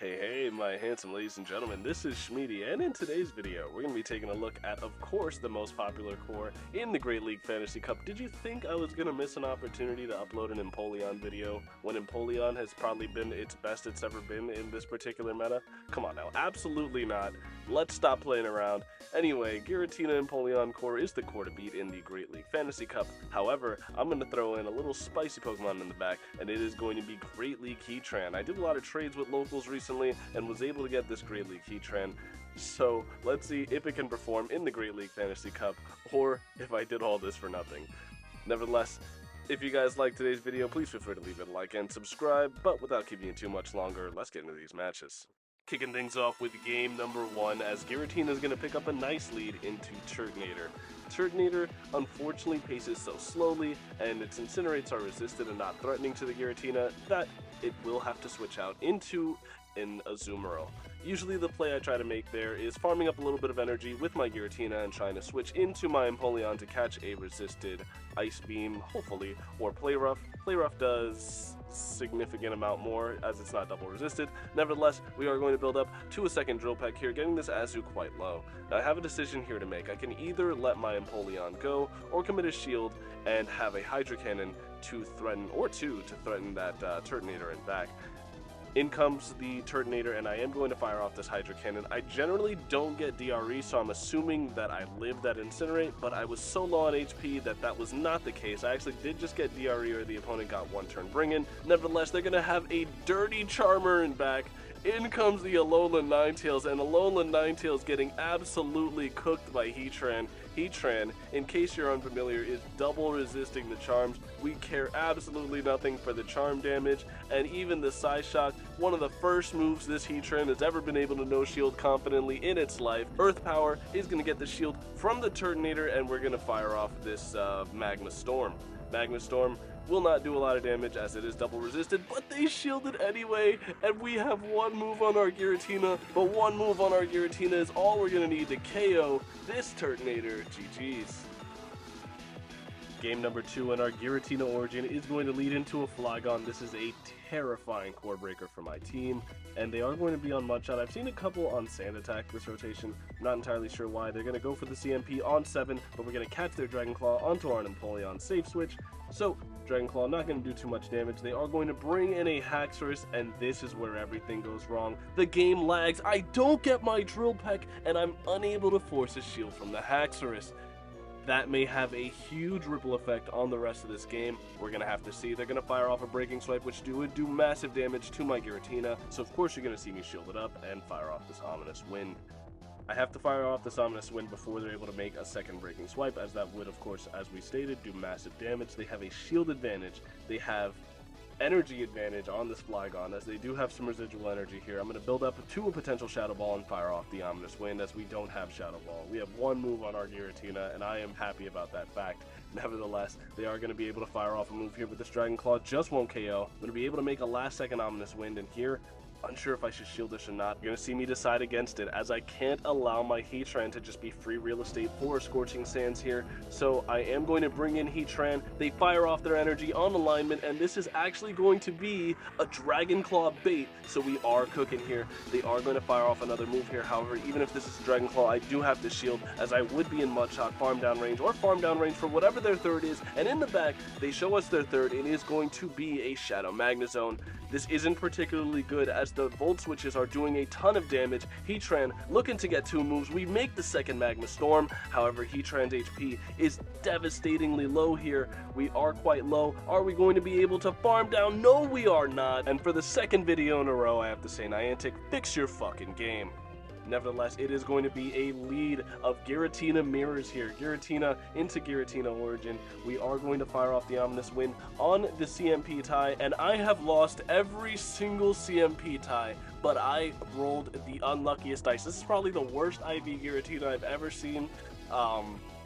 Hey, my handsome ladies and gentlemen, this is Shmeaty, and in today's video, we're going to be taking a look at, of course, the most popular core in the Great League Fantasy Cup. Did you think I was going to miss an opportunity to upload an Empoleon video when Empoleon has probably been its best it's ever been in this particular meta? Come on now, absolutely not. Let's stop playing around. Anyway, Giratina Empoleon core is the core to beat in the Great League Fantasy Cup. However, I'm going to throw in a little spicy Pokemon in the back, and it is going to be Great League Hearten. I did a lot of trades with locals recently and was able to get this Great League Hearten. So let's see if it can perform in the Great League Fantasy Cup, or if I did all this for nothing. Nevertheless, if you guys like today's video, please feel free to leave it a like and subscribe, but without keeping you too much longer, let's get into these matches. Kicking things off with game number 1, as Giratina is going to pick up a nice lead into Turtonator. Turtonator unfortunately paces so slowly, and its Incinerates are resisted and not threatening to the Giratina, that it will have to switch out into an Azumarill. Usually the play I try to make there is farming up a little bit of energy with my Giratina and trying to switch into my Empoleon to catch a resisted Ice Beam, hopefully, or Play Rough. Play Rough does significant amount more as it's not double resisted. Nevertheless, we are going to build up to a second Drill Peck here, getting this Azu quite low. Now I have a decision here to make. I can either let my Empoleon go or commit a shield and have a Hydro Cannon to threaten, or two to threaten that Turtonator in back. In comes the Turtonator, and I am going to fire off this Hydro Cannon. I generally don't get DRE, so I'm assuming that I live that Incinerate, but I was so low on HP that that was not the case. I actually did just get DRE, or the opponent got one turn bring-in. Nevertheless, they're going to have a dirty Charmer in back. In comes the Alolan Ninetales, and Alolan Ninetales getting absolutely cooked by Hearten. Hearten, in case you're unfamiliar, is double resisting the charms. We care absolutely nothing for the charm damage, and even the Psyshock, one of the first moves this Hearten has ever been able to no-shield confidently in its life. Earth Power is going to get the shield from the Turtonator, and we're going to fire off this Magma Storm. Magma Storm will not do a lot of damage as it is double resisted, but they shielded anyway, and we have one move on our Giratina, but one move on our Giratina is all we're going to need to KO this Turtonator. GG's. Game number 2, and our Giratina origin is going to lead into a Flygon. This is a terrifying core breaker for my team, and they are going to be on Mudshot. I've seen a couple on Sand Attack this rotation. I'm not entirely sure why. They're going to go for the CMP on 7, but we're going to catch their Dragon Claw onto our Empoleon safe switch. So Dragon Claw not going to do too much damage. They are going to bring in a Haxorus, and this is where everything goes wrong. The game lags. I don't get my Drill Peck, and I'm unable to force a shield from the Haxorus. That may have a huge ripple effect on the rest of this game. We're going to have to see. They're going to fire off a Breaking Swipe, which would do massive damage to my Giratina. So of course you're going to see me shield it up and fire off this Ominous Wind. I have to fire off this Ominous Wind before they're able to make a second Breaking Swipe, as that would, of course, as we stated, do massive damage. They have a shield advantage. They have energy advantage on this Flygon, as they do have some residual energy here. I'm going to build up to a potential Shadow Ball and fire off the Ominous Wind, as we don't have Shadow Ball. We have one move on our Giratina, and I am happy about that fact. Nevertheless, they are going to be able to fire off a move here, but this Dragon Claw just won't KO. I'm going to be able to make a last second Ominous Wind, and here, unsure if I should shield this or not. You're going to see me decide against it, as I can't allow my Hearten to just be free real estate for Scorching Sands here. So I am going to bring in Hearten. They fire off their energy on alignment, and this is actually going to be a Dragon Claw bait. So we are cooking here. They are going to fire off another move here. However, even if this is a Dragon Claw, I do have to shield, as I would be in Mudshot, farm down range, or farm down range for whatever their third is. And in the back, they show us their third. It is going to be a Shadow Magnezone. This isn't particularly good, as the Volt Switches are doing a ton of damage. Hearten looking to get 2 moves. We make the second Magma Storm. However, Hearten's HP is devastatingly low here. We are quite low. Are we going to be able to farm down? No, we are not. And for the second video in a row, I have to say, Niantic, fix your fucking game. Nevertheless, it is going to be a lead of Giratina mirrors here. Giratina into Giratina origin. We are going to fire off the Ominous Wind on the CMP tie, and I have lost every single CMP tie, but I rolled the unluckiest dice. This is probably the worst IV Giratina I've ever seen,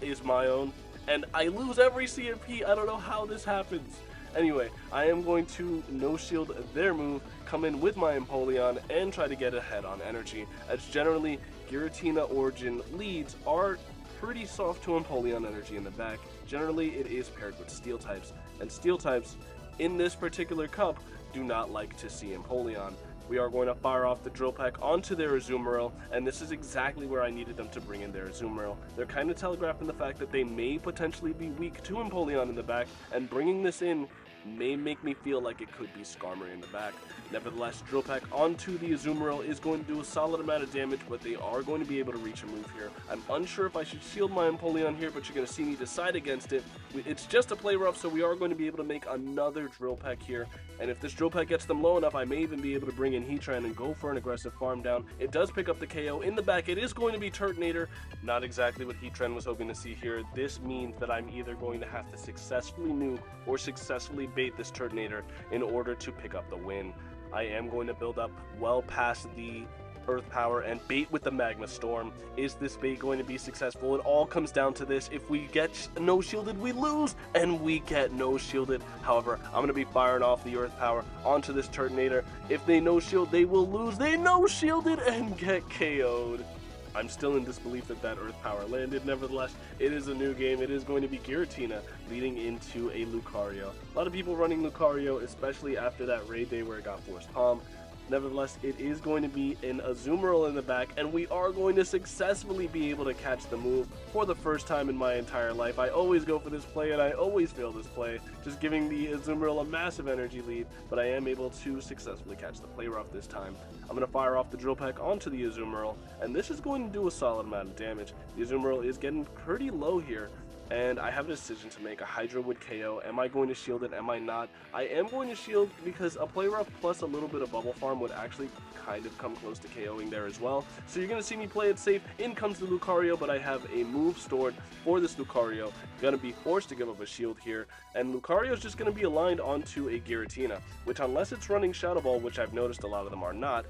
is my own, and I lose every CMP. I don't know how this happens. Anyway, I am going to no-shield their move, come in with my Empoleon, and try to get ahead on energy, as generally Giratina origin leads are pretty soft to Empoleon energy in the back. Generally, it is paired with Steel types, and Steel types in this particular cup do not like to see Empoleon. we are going to fire off the Drill Peck onto their Azumarill, and this is exactly where I needed them to bring in their Azumarill. They're kind of telegraphing the fact that they may potentially be weak to Empoleon in the back, and bringing this in may make me feel like it could be Skarmory in the back. Nevertheless, Drill Peck onto the Azumarill is going to do a solid amount of damage, but they are going to be able to reach a move here. I'm unsure if I should shield my Empoleon here, but you're going to see me decide against it. It's just a play rough, so we are going to be able to make another Drill Peck here. And if this Drill Peck gets them low enough, I may even be able to bring in Hearten and go for an aggressive farm down. It does pick up the KO in the back. It is going to be Turtonator. Not exactly what Hearten was hoping to see here. This means that I'm either going to have to successfully nuke or successfully bait this Turtonator in order to pick up the win. I am going to build up well past the Earth Power and bait with the Magma Storm. Is this bait going to be successful? It all comes down to this. If we get no shielded, we lose, and we get no shielded. However, I'm going to be firing off the Earth Power onto this Turtonator. If they no shield, they will lose. They no shielded and get KO'd. I'm still in disbelief that that Earth Power landed. Nevertheless, it is a new game. It is going to be Giratina leading into a Lucario. A lot of people running Lucario, especially after that raid day where it got Force Palm. Nevertheless, it is going to be an Azumarill in the back, and we are going to successfully be able to catch the move for the first time in my entire life. I always go for this play, and I always fail this play, just giving the Azumarill a massive energy lead, but I am able to successfully catch the play rough this time. I'm going to fire off the Drill Peck onto the Azumarill, and this is going to do a solid amount of damage. The Azumarill is getting pretty low here, and I have a decision to make. A Hydro would KO. Am I going to shield it? Am I not? I am going to shield because a play rough plus a little bit of bubble farm would actually kind of come close to KOing there as well. So you're going to see me play it safe. In comes the Lucario, but I have a move stored for this Lucario. Going to be forced to give up a shield here, and Lucario is just going to be aligned onto a Giratina, which unless it's running Shadow Ball, which I've noticed a lot of them are not,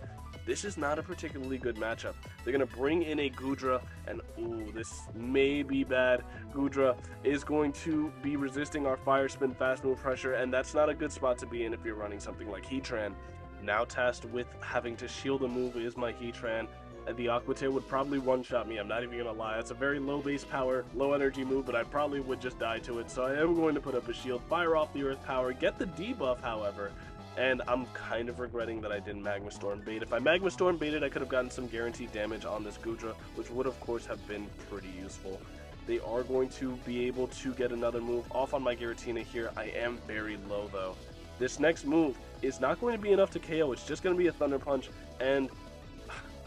this is not a particularly good matchup. They're going to bring in a Goodra, and ooh, this may be bad. Goodra is going to be resisting our Fire Spin Fast Move Pressure, and that's not a good spot to be in if you're running something like Hearten. Now tasked with having to shield a move is my Hearten. The Aqua Tail would probably one-shot me, I'm not even going to lie. It's a very low base power, low energy move, but I probably would just die to it. So I am going to put up a shield, fire off the Earth Power, get the debuff, however. And I'm kind of regretting that I didn't Magma Storm bait. If I Magma Storm baited, I could have gotten some guaranteed damage on this Goodra, which would of course have been pretty useful. They are going to be able to get another move off on my Giratina here. I am very low though. This next move is not going to be enough to KO. It's just going to be a Thunder Punch, and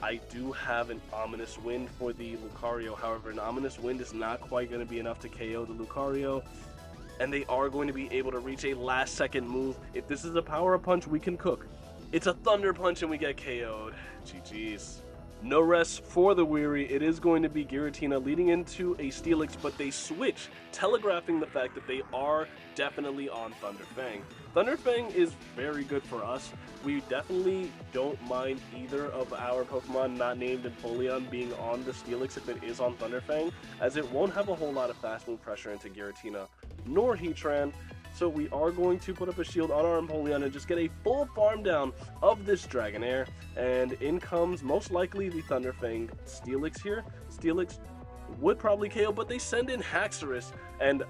I do have an Ominous Wind for the Lucario. However, an Ominous Wind is not quite going to be enough to KO the Lucario. And they are going to be able to reach a last second move. If this is a Power Up Punch, we can cook. It's a Thunder Punch and we get KO'd. GG's. No rest for the weary. It is going to be Giratina leading into a Steelix, but they switch, telegraphing the fact that they are definitely on Thunder Fang. Thunder Fang is very good for us. We definitely don't mind either of our Pokemon not named Empoleon being on the Steelix if it is on Thunder Fang, as it won't have a whole lot of fast move pressure into Giratina nor Hearten. So we are going to put up a shield on our Empoleon and just get a full farm down of this Dragonair. And in comes most likely the Thunder Fang Steelix here. Steelix would probably KO, but they send in Haxorus, and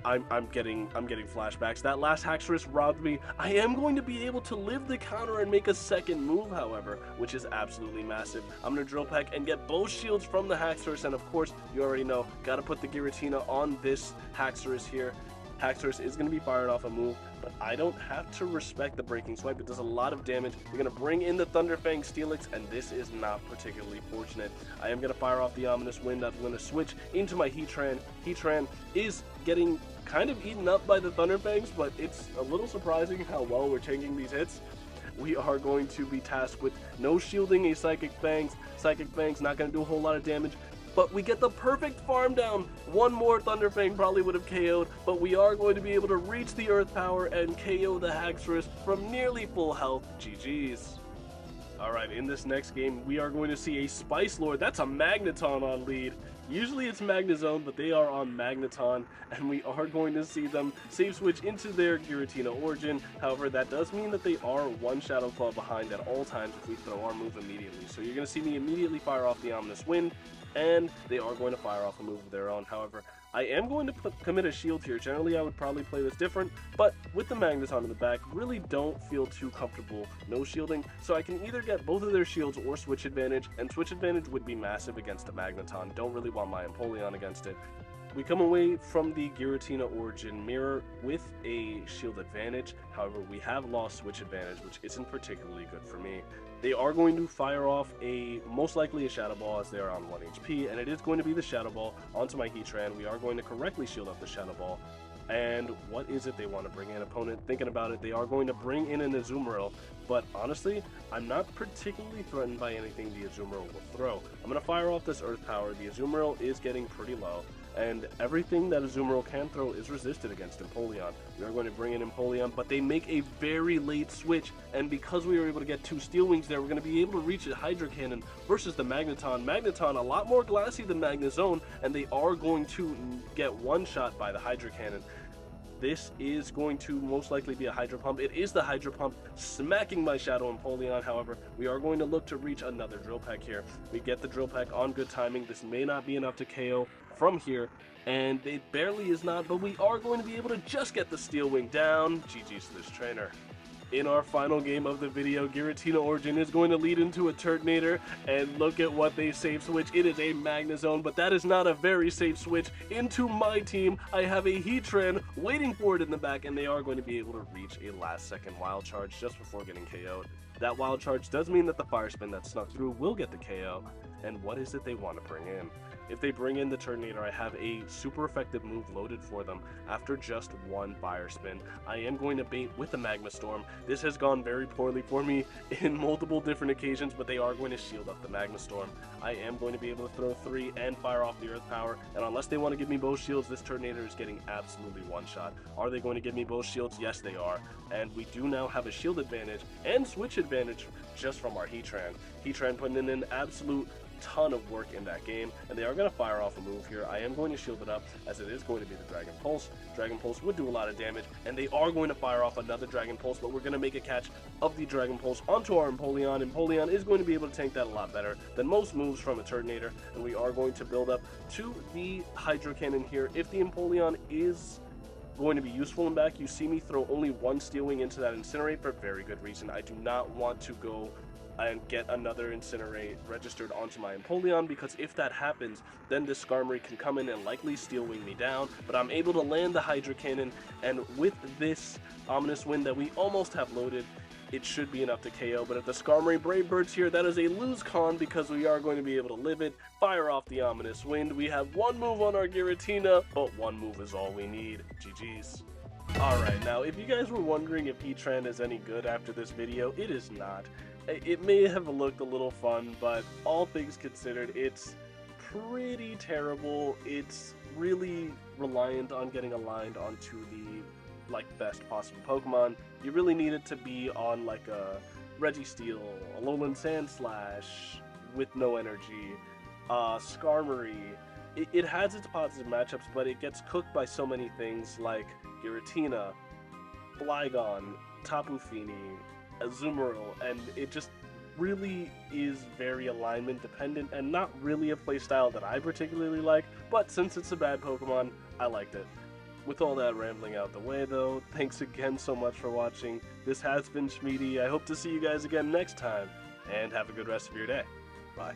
I'm getting flashbacks. That last Haxorus robbed me. I am going to be able to live the counter and make a second move, however, which is absolutely massive. I'm going to Drill Peck and get both shields from the Haxorus, and of course, you already know, got to put the Giratina on this Haxorus here. Haxorus is going to be firing off a move, but I don't have to respect the Breaking Swipe. It does a lot of damage. We're going to bring in the Thunder Fang Steelix, and this is not particularly fortunate. I am going to fire off the Ominous Wind. I'm going to switch into my Hearten. Hearten is getting kind of eaten up by the Thunder Fangs, but it's a little surprising how well we're taking these hits. We are going to be tasked with no shielding a Psychic Fangs. Psychic Fangs not going to do a whole lot of damage, but we get the perfect farm down. One more Thunder Fang probably would have KO'd, but we are going to be able to reach the Earth Power and KO the Haxorus from nearly full health. GG's. Alright, in this next game, we are going to see a Spice Lord. That's a Magneton on lead. Usually it's Magnezone, but they are on Magneton, and we are going to see them save switch into their Giratina Origin. However, that does mean that they are one Shadow Claw behind at all times if we throw our move immediately. So you're going to see me immediately fire off the Ominous Wind, and they are going to fire off a move of their own. However, I am going to commit a shield here. Generally, I would probably play this different, but with the Magneton in the back, really don't feel too comfortable no shielding, so I can either get both of their shields or switch advantage, and switch advantage would be massive against the Magneton. Don't really want my Empoleon against it. We come away from the Giratina Origin Mirror with a shield advantage. However, we have lost switch advantage, which isn't particularly good for me. They are going to fire off most likely a Shadow Ball as they are on 1 HP, and it is going to be the Shadow Ball onto my Heatran. We are going to correctly shield up the Shadow Ball. And what is it they want to bring in? Opponent thinking about it, they are going to bring in an Azumarill, but honestly, I'm not particularly threatened by anything the Azumarill will throw. I'm going to fire off this Earth Power. The Azumarill is getting pretty low, and everything that Azumarill can throw is resisted against Empoleon. We are going to bring in Empoleon, but they make a very late switch, and because we were able to get 2 Steel Wings there, we're going to be able to reach a Hydro Cannon versus the Magneton. Magneton a lot more glassy than Magnezone, and they are going to get one shot by the Hydro Cannon. This is going to most likely be a Hydro Pump. It is the Hydro Pump smacking my Shadow Empoleon. However, we are going to look to reach another Drill Peck here. We get the Drill Peck on good timing. This may not be enough to KO from here, and it barely is not, but we are going to be able to just get the Steel Wing down. GG's to this trainer. In our final game of the video, Giratina Origin is going to lead into a Turtonator, and look at what they save switch. It is a Magnezone, but that is not a very safe switch into my team. I have a Heatran waiting for it in the back, and they are going to be able to reach a last-second Wild Charge just before getting KO'd. That Wild Charge does mean that the Fire Spin that snuck through will get the KO, and what is it they want to bring in? If they bring in the Turtonator, I have a super effective move loaded for them after just 1 Fire Spin. I am going to bait with the Magma Storm. This has gone very poorly for me in multiple different occasions, but they are going to shield up the Magma Storm. I am going to be able to throw 3 and fire off the Earth Power, and unless they want to give me both shields, this Turtonator is getting absolutely one-shot. Are they going to give me both shields? Yes, they are. And we do now have a shield advantage and switch advantage just from our Heatran. Heatran putting in an absolute ton of work in that game, and they are going to fire off a move here. I am going to shield it up as it is going to be the Dragon Pulse. Dragon Pulse would do a lot of damage, and they are going to fire off another Dragon Pulse, but we're going to make a catch of the Dragon Pulse onto our Empoleon. Empoleon is going to be able to tank that a lot better than most moves from a Turtonator, and we are going to build up to the Hydro Cannon here. If the Empoleon is going to be useful in back, you see me throw only 1 Steel Wing into that Incinerate for very good reason. I do not want to go and get another Incinerate registered onto my Empoleon, because if that happens, then this Skarmory can come in and likely Steel Wing me down, but I'm able to land the Hydro Cannon, and with this Ominous Wind that we almost have loaded, it should be enough to KO. But if the Skarmory Brave Birds here, that is a lose con, because we are going to be able to live it, fire off the Ominous Wind. We have 1 move on our Giratina, but 1 move is all we need. GG's. Alright, now if you guys were wondering if Heatran is any good after this video, it is not. It may have looked a little fun, but all things considered, it's pretty terrible. It's really reliant on getting aligned onto the best possible Pokemon. You really need it to be on like a Registeel, a Alolan Sandslash with no energy, Skarmory. It has its positive matchups, but it gets cooked by so many things like Giratina, Flygon, Tapu Fini, Azumarill, and it just really is very alignment dependent and not really a playstyle that I particularly like, but since it's a bad Pokemon, I liked it. With all that rambling out the way though, thanks again so much for watching. This has been Shmeaty. I hope to see you guys again next time, and have a good rest of your day. Bye.